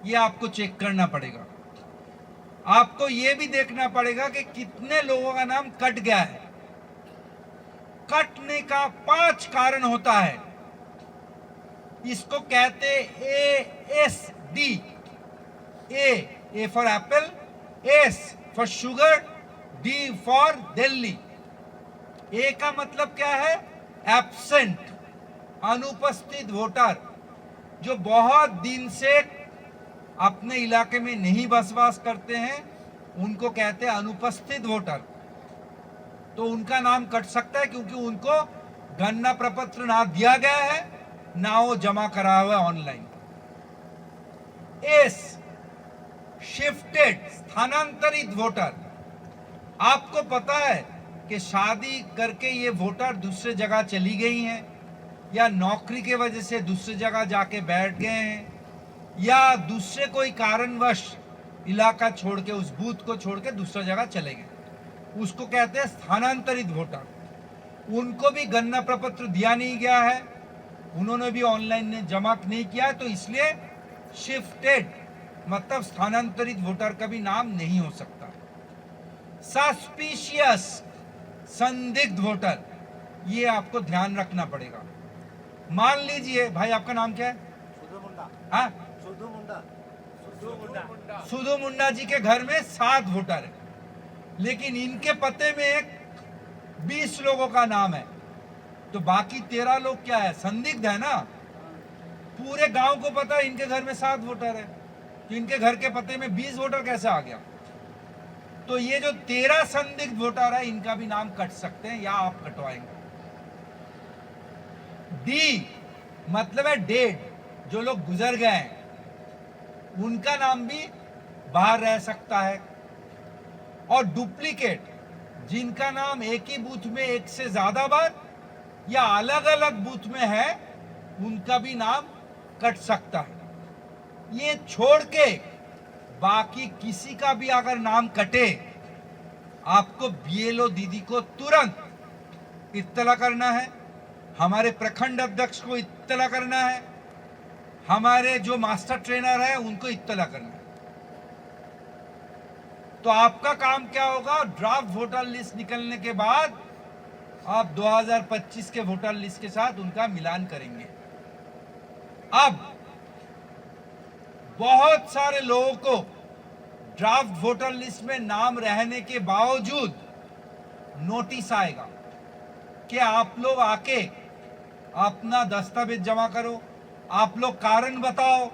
ये आपको चेक करना पड़ेगा। आपको ये भी देखना पड़ेगा कि कितने लोगों का नाम कट गया है। कटने का 5 कारण होता है। इसको कहते ASD। A for Apple, S for sugar, D for Delhi. A का मतलब क्या है? एब्सेंट, अनुपस्थित वोटर, जो बहुत दिन से अपने इलाके में नहीं बसवास करते हैं, उनको कहते हैं अनुपस्थित वोटर। तो उनका नाम कट सकता है क्योंकि उनको गणना प्रपत्र ना दिया गया है, ना वो जमा करा हुआ है ऑनलाइन। एस शिफ्टेड, स्थानांतरित वोटर। आपको पता है कि शादी करके ये वोटर दूसरे जगह चली गई हैं, या नौकरी के वजह से दूसरे जगह जाके बैठ गए हैं, या दूसरे कोई कारणवश इलाका छोड़ के, उस बूथ को छोड़ के दूसरा जगह चले गए, उसको कहते हैं स्थानांतरित वोटर। उनको भी गणना प्रपत्र दिया नहीं गया है, उन्होंने भी ऑनलाइन जमा नहीं किया है, तो इसलिए शिफ्टेड मतलब स्थानांतरित वोटर का भी नाम नहीं हो सकता। सस्पिशियस, संदिग्ध वोटर, ये आपको ध्यान रखना पड़ेगा। मान लीजिए भाई, आपका नाम क्या है? हाँ, सुधु मुंडा जी के घर में 7 वोटर है, लेकिन इनके पते में 20 लोगों का नाम है, तो बाकी 13 लोग क्या है? संदिग्ध है ना। पूरे गांव को पता है इनके घर में 7 वोटर है, तो इनके घर के पते में 20 वोटर कैसे आ गया? तो ये जो 13 संदिग्ध वोटर है, इनका भी नाम कट सकते हैं या आप कटवाएंगे। डी मतलब है डेड, जो लोग गुजर गए हैं, उनका नाम भी बाहर रह सकता है। और डुप्लीकेट, जिनका नाम एक ही बूथ में एक से ज्यादा बार या अलग अलग बूथ में है, उनका भी नाम कट सकता है। ये छोड़ के बाकी किसी का भी अगर नाम कटे, आपको बीएलओ दीदी को तुरंत इत्तला करना है, हमारे प्रखंड अध्यक्ष को इत्तला करना है, हमारे जो मास्टर ट्रेनर है उनको इत्तला करना है। तो आपका काम क्या होगा? ड्राफ्ट वोटर लिस्ट निकलने के बाद आप 2025 के वोटर लिस्ट के साथ उनका मिलान करेंगे। अब बहुत सारे लोगों को ड्राफ्ट वोटर लिस्ट में नाम रहने के बावजूद नोटिस आएगा कि आप लोग आके अपना दस्तावेज जमा करो, आप लोग कारण बताओ,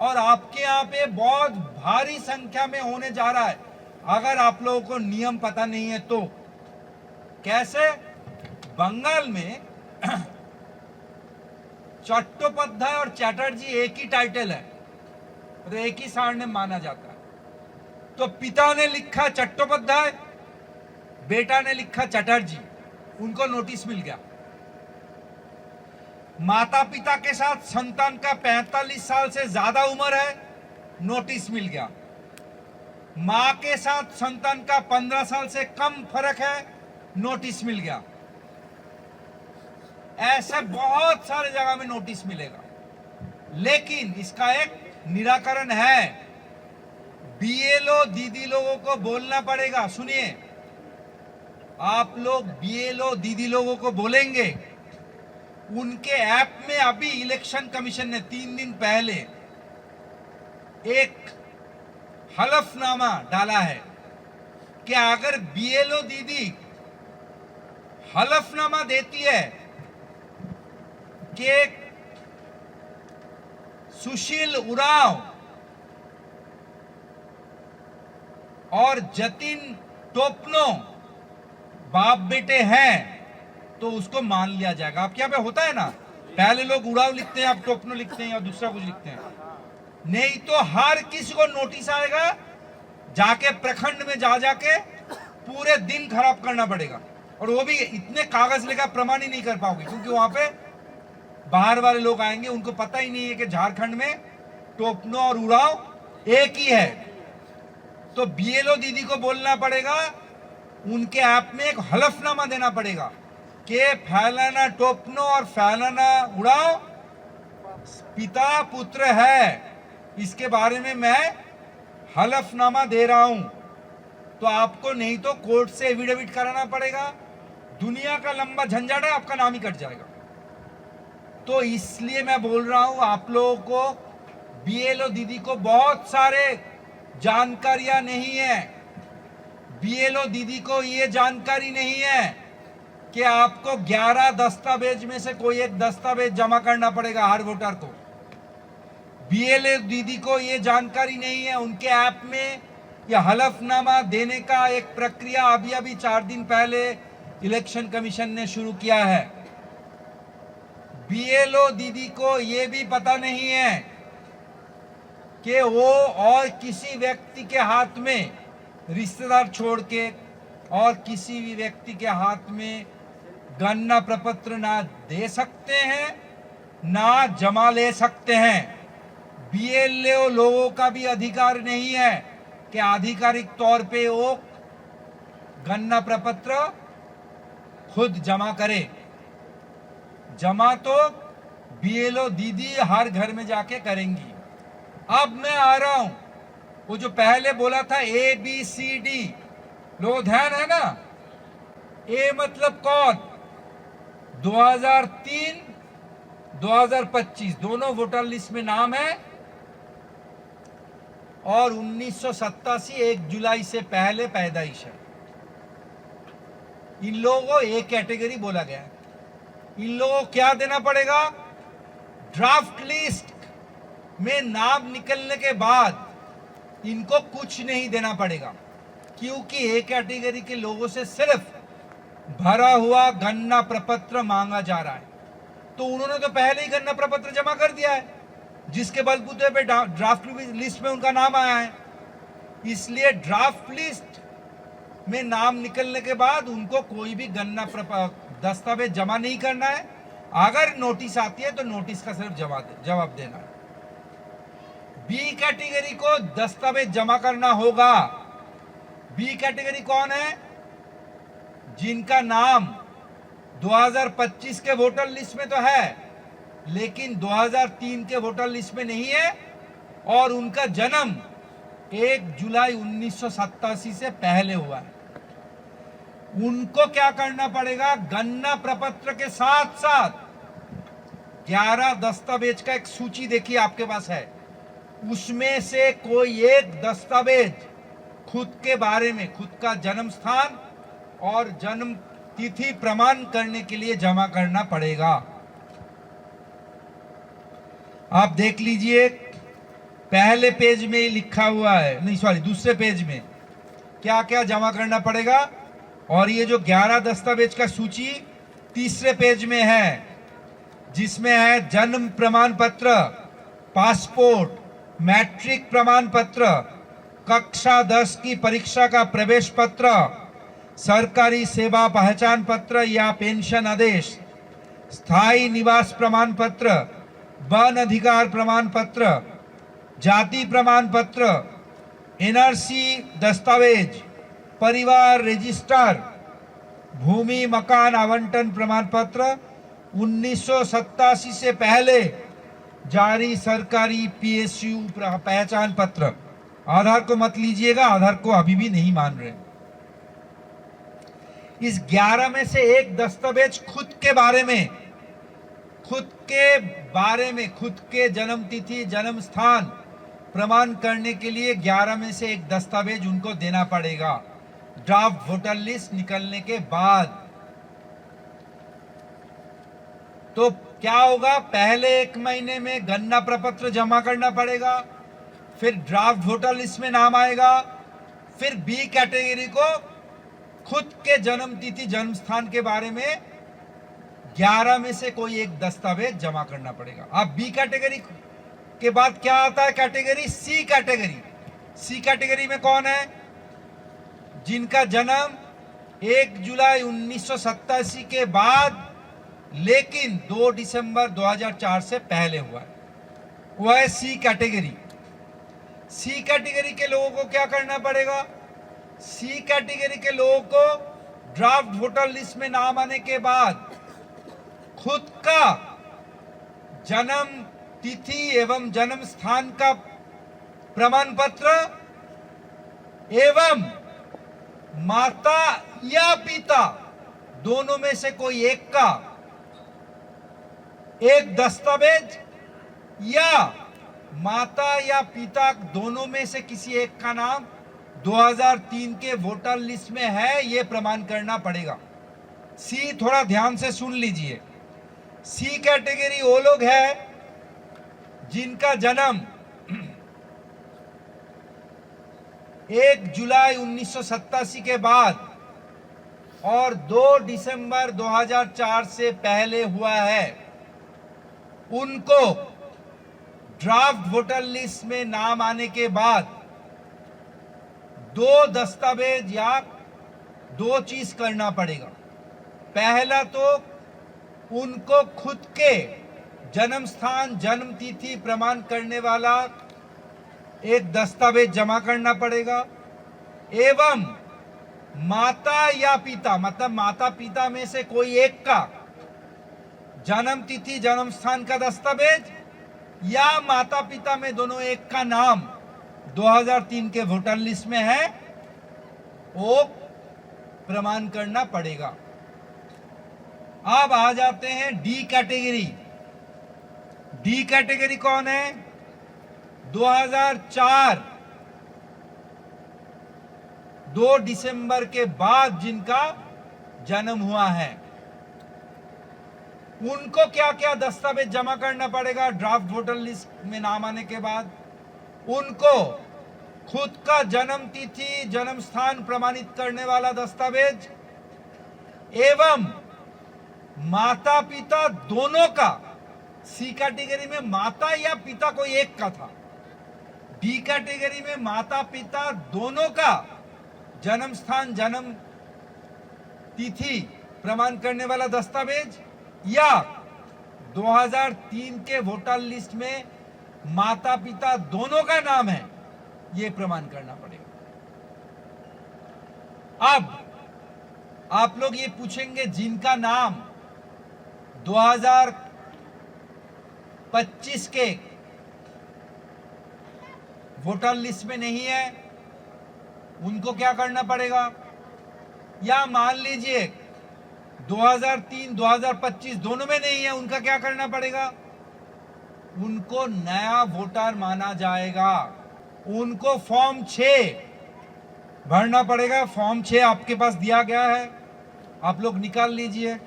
और आपके यहाँ पे बहुत भारी संख्या में होने जा रहा है। अगर आप लोगों को नियम पता नहीं है तो कैसे? बंगाल में चट्टोपाध्याय और चैटर्जी एक ही टाइटल है और एक ही सारनेम माना जाता है। तो पिता ने लिखा चट्टोपाध्याय, बेटा ने लिखा चैटर्जी, उनको नोटिस मिल गया। माता पिता के साथ संतान का 45 साल से ज्यादा उम्र है, नोटिस मिल गया। मां के साथ संतान का 15 साल से कम फर्क है, नोटिस मिल गया। ऐसे बहुत सारे जगह में नोटिस मिलेगा, लेकिन इसका एक निराकरण है। बीएलओ दीदी लोगों को बोलना पड़ेगा। सुनिए, आप लोग बीएलओ दीदी लोगों को बोलेंगे, उनके ऐप में अभी इलेक्शन कमीशन ने 3 दिन पहले एक हलफनामा डाला है कि अगर बीएलओ दीदी हलफनामा देती है कि सुशील उरांव और जतिन टोपनो बाप बेटे हैं, तो उसको मान लिया जाएगा। आपके यहाँ पे होता है ना, पहले लोग उड़ाव लिखते हैं, अब टोपनो लिखते हैं या दूसरा कुछ लिखते हैं। नहीं तो हर किसी को नोटिस आएगा, जाके प्रखंड में जा जाके पूरे दिन खराब करना पड़ेगा। और वो भी इतने कागज लेकर प्रमाण ही नहीं कर पाओगे, क्योंकि वहां पे बाहर वाले लोग आएंगे, उनको पता ही नहीं है कि झारखंड में टोपनो और उड़ाव एक ही है। तो बीएलओ दीदी को बोलना पड़ेगा, उनके ऐप में एक हलफनामा देना पड़ेगा कि फैलाना टोपनो और फैलाना उड़ाव पिता पुत्र है, इसके बारे में मैं हलफनामा दे रहा हूं। तो आपको नहीं तो कोर्ट से एफिडेविट कराना पड़ेगा, दुनिया का लंबा झंझट है, आपका नाम ही कट जाएगा। तो इसलिए मैं बोल रहा हूं आप लोगों को, बीएलओ दीदी को बहुत सारे जानकारियां नहीं है। बीएलओ दीदी को ये जानकारी नहीं है कि आपको 11 दस्तावेज में से कोई एक दस्तावेज जमा करना पड़ेगा हर वोटर को। बीएलओ दीदी को ये जानकारी नहीं है, उनके ऐप में यह हलफनामा देने का एक प्रक्रिया अभी 4 दिन पहले इलेक्शन कमीशन ने शुरू किया है। बीएलओ दीदी को ये भी पता नहीं है कि वो और किसी व्यक्ति के हाथ में, रिश्तेदार छोड़ के और किसी भी व्यक्ति के हाथ में गणना प्रपत्र ना दे सकते हैं, ना जमा ले सकते हैं। बीएलओ लोगों का भी अधिकार नहीं है कि आधिकारिक तौर पे वो गणना प्रपत्र खुद जमा करे। जमा तो बीएलओ दीदी हर घर में जाके करेंगी। अब मैं आ रहा हूं, वो जो पहले बोला था ABCD, लोग ध्यान है ना? ए मतलब कौन? 2003 2025 दोनों वोटर लिस्ट में नाम है, और 1987 1 जुलाई से पहले पैदाइश है। इन लोगों को एक कैटेगरी बोला गया है। इन लोगों को क्या देना पड़ेगा? ड्राफ्ट लिस्ट में नाम निकलने के बाद इनको कुछ नहीं देना पड़ेगा, क्योंकि एक कैटेगरी के लोगों से सिर्फ भरा हुआ गणना प्रपत्र मांगा जा रहा है। तो उन्होंने तो पहले ही गणना प्रपत्र जमा कर दिया है, जिसके बलबूते पे ड्राफ्ट लिस्ट में उनका नाम आया है। इसलिए ड्राफ्ट लिस्ट में नाम निकलने के बाद उनको कोई भी गणना दस्तावेज जमा नहीं करना है। अगर नोटिस आती है तो नोटिस का सिर्फ जवाब देना है। बी कैटेगरी को दस्तावेज जमा करना होगा। बी कैटेगरी कौन है? जिनका नाम 2025 के वोटर लिस्ट में तो है, लेकिन 2003 के वोटर लिस्ट में नहीं है, और उनका जन्म 1 जुलाई 1987 से पहले हुआ है। उनको क्या करना पड़ेगा? गणना प्रपत्र के साथ साथ 11 दस्तावेज का एक सूची देखिए आपके पास है, उसमें से कोई एक दस्तावेज खुद के बारे में, खुद का जन्म स्थान और जन्म तिथि प्रमाण करने के लिए जमा करना पड़ेगा। आप देख लीजिए, पहले पेज में लिखा हुआ है, नहीं सॉरी दूसरे पेज में क्या क्या जमा करना पड़ेगा। और ये जो 11 दस्तावेज का सूची तीसरे पेज में है, जिसमें है जन्म प्रमाण पत्र, पासपोर्ट, मैट्रिक प्रमाण पत्र, कक्षा 10 की परीक्षा का प्रवेश पत्र, सरकारी सेवा पहचान पत्र या पेंशन आदेश, स्थायी निवास प्रमाण पत्र, वन अधिकार प्रमाण पत्र, जाति प्रमाण पत्र, एनआरसी दस्तावेज, परिवार रजिस्टर, भूमि मकान आवंटन प्रमाण पत्र, 1987 से पहले जारी सरकारी PSU पहचान पत्र। आधार को मत लीजिएगा, आधार को अभी भी नहीं मान रहे। इस 11 में से एक दस्तावेज खुद के बारे में, खुद के जन्म तिथि, जन्म स्थान प्रमाण करने के लिए 11 में से एक दस्तावेज उनको देना पड़ेगा ड्राफ्ट वोटर लिस्ट निकलने के बाद। तो क्या होगा? पहले 1 महीने में गणना प्रपत्र जमा करना पड़ेगा, फिर ड्राफ्ट वोटर लिस्ट में नाम आएगा, फिर बी कैटेगरी को खुद के जन्म तिथि, जन्म स्थान के बारे में 11 में से कोई एक दस्तावेज जमा करना पड़ेगा। अब बी कैटेगरी के बाद क्या आता है? Category C category. C category में कौन है? जिनका जन्म 1 जुलाई 1987 के बाद लेकिन 2 दिसंबर 2004 से पहले हुआ है, वह है सी कैटेगरी। सी कैटेगरी के लोगों को क्या करना पड़ेगा? सी कैटेगरी के लोगों को ड्राफ्ट वोटर लिस्ट में नाम आने के बाद खुद का जन्म तिथि एवं जन्म स्थान का प्रमाण पत्र एवं माता या पिता दोनों में से कोई एक का एक दस्तावेज या माता या पिता दोनों में से किसी एक का नाम 2003 के वोटर लिस्ट में है, यह प्रमाण करना पड़ेगा। सी थोड़ा ध्यान से सुन लीजिए। सी कैटेगरी वो लोग हैं जिनका जन्म 1 जुलाई 1987 के बाद और 2 दिसंबर 2004 से पहले हुआ है। उनको ड्राफ्ट वोटर लिस्ट में नाम आने के बाद 2 दस्तावेज या 2 चीज करना पड़ेगा। पहला तो उनको खुद के जन्म स्थान जन्म तिथि प्रमाण करने वाला एक दस्तावेज जमा करना पड़ेगा एवं माता या पिता मतलब माता पिता में से कोई एक का जन्म तिथि जन्म स्थान का दस्तावेज या माता पिता में दोनों एक का नाम 2003 के वोटर लिस्ट में है, वो प्रमाण करना पड़ेगा। अब आ जाते हैं डी कैटेगरी। डी कैटेगरी कौन है? 2004 2 दिसंबर के बाद जिनका जन्म हुआ है, उनको क्या क्या दस्तावेज जमा करना पड़ेगा ड्राफ्ट वोटर लिस्ट में नाम आने के बाद? उनको खुद का जन्म तिथि जन्म स्थान प्रमाणित करने वाला दस्तावेज एवं माता पिता दोनों का, सी कैटेगरी में माता या पिता कोई एक का था, डी कैटेगरी में माता पिता दोनों का जन्म स्थान जन्म तिथि प्रमाण करने वाला दस्तावेज या 2003 के वोटर लिस्ट में माता पिता दोनों का नाम है, यह प्रमाण करना पड़ेगा। अब आप लोग ये पूछेंगे जिनका नाम 2025 के वोटर लिस्ट में नहीं है, उनको क्या करना पड़ेगा? या मान लीजिए 2003 2025 दोनों में नहीं है, उनका क्या करना पड़ेगा? उनको नया वोटर माना जाएगा। उनको फॉर्म 6 भरना पड़ेगा। फॉर्म 6 आपके पास दिया गया है, आप लोग निकाल लीजिए।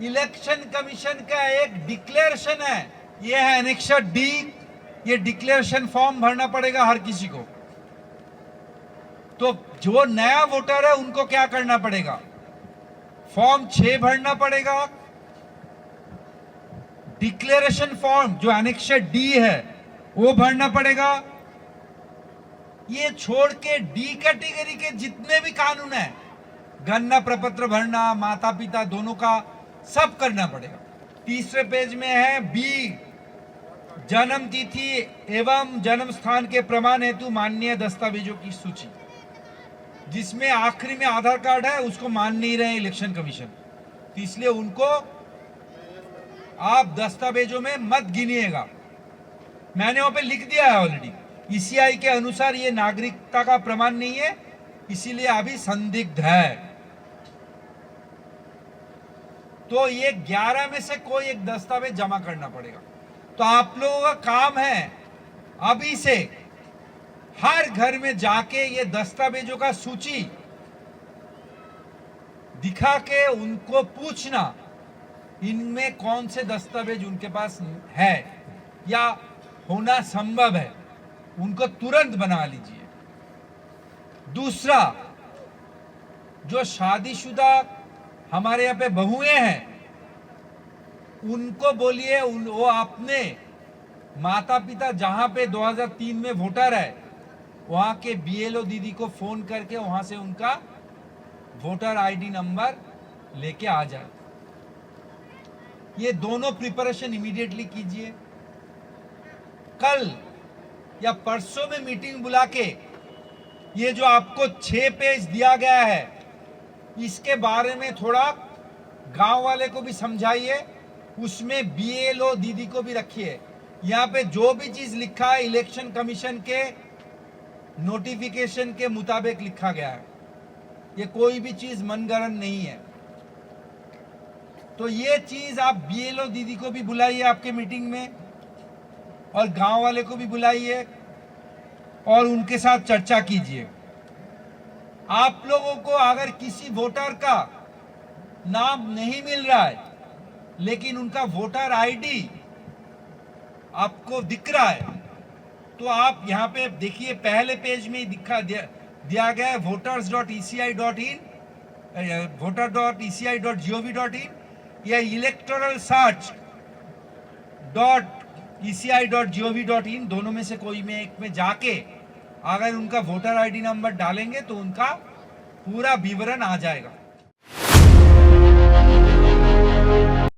इलेक्शन कमीशन का एक डिक्लेरेशन है, यह है एनेक्सर डी। ये डिक्लेरेशन फॉर्म भरना पड़ेगा हर किसी को। तो जो नया वोटर है उनको क्या करना पड़ेगा? फॉर्म 6 भरना पड़ेगा। डिक्लेरेशन फॉर्म जो एनेक्सर डी है वो भरना पड़ेगा। ये छोड़ के डी कैटेगरी के जितने भी कानून है, गणना प्रपत्र भरना, माता पिता दोनों का सब करना पड़ेगा। तीसरे पेज में है बी, जन्म तिथि एवं जन्म स्थान के प्रमाण हेतु माननीय दस्तावेजों की सूची, जिसमें आखिरी में आधार कार्ड है, उसको मान नहीं रहे इलेक्शन कमीशन, तो इसलिए उनको आप दस्तावेजों में मत गिनिएगा। मैंने वहां पे लिख दिया है ऑलरेडी। ईसीआई के अनुसार ये नागरिकता का प्रमाण नहीं है, इसीलिए अभी संदिग्ध है। तो ये 11 में से कोई एक दस्तावेज जमा करना पड़ेगा। तो आप लोगों का काम है अभी से हर घर में जाके ये दस्तावेजों का सूची दिखा के उनको पूछना इनमें कौन से दस्तावेज उनके पास है या होना संभव है, उनको तुरंत बना लीजिए। दूसरा, जो शादीशुदा हमारे यहाँ पे बहुएं हैं, उनको बोलिए वो अपने माता पिता जहां पे 2003 में वोटर है वहां के बीएलओ दीदी को फोन करके वहां से उनका वोटर आईडी नंबर लेके आ जाए। ये दोनों प्रिपरेशन इमीडिएटली कीजिए। कल या परसों में मीटिंग बुला के ये जो आपको 6 पेज दिया गया है इसके बारे में थोड़ा गांव वाले को भी समझाइए, उसमें बीएलओ दीदी को भी रखिए। यहाँ पे जो भी चीज लिखा है इलेक्शन कमीशन के नोटिफिकेशन के मुताबिक लिखा गया है, ये कोई भी चीज मनगढ़ंत नहीं है। तो ये चीज आप बीएलओ दीदी को भी बुलाइए आपके मीटिंग में और गांव वाले को भी बुलाइए और उनके साथ चर्चा कीजिए। आप लोगों को अगर किसी वोटर का नाम नहीं मिल रहा है लेकिन उनका वोटर आईडी आपको दिख रहा है तो आप यहाँ पे देखिए, पहले पेज में दिया गया है voters.eci.in, voter.eci.gov.in या electoralsearch.eci.gov.in, दोनों में से कोई में एक में जाके अगर उनका वोटर आईडी नंबर डालेंगे तो उनका पूरा विवरण आ जाएगा।